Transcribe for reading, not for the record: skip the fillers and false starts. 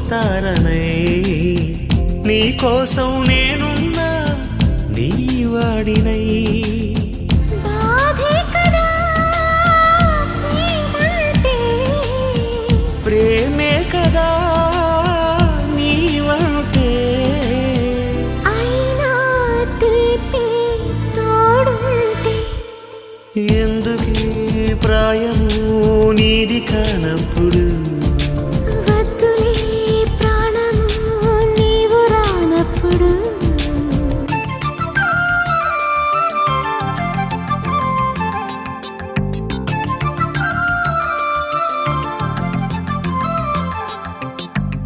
తారనై నీ కోసం నేనున్నా నీ వాడినై ప్రేమే కదా నీవంటే అయినా తీపి తోడుంటే ఎందుకీ ప్రాయము నీది కానప్పుడు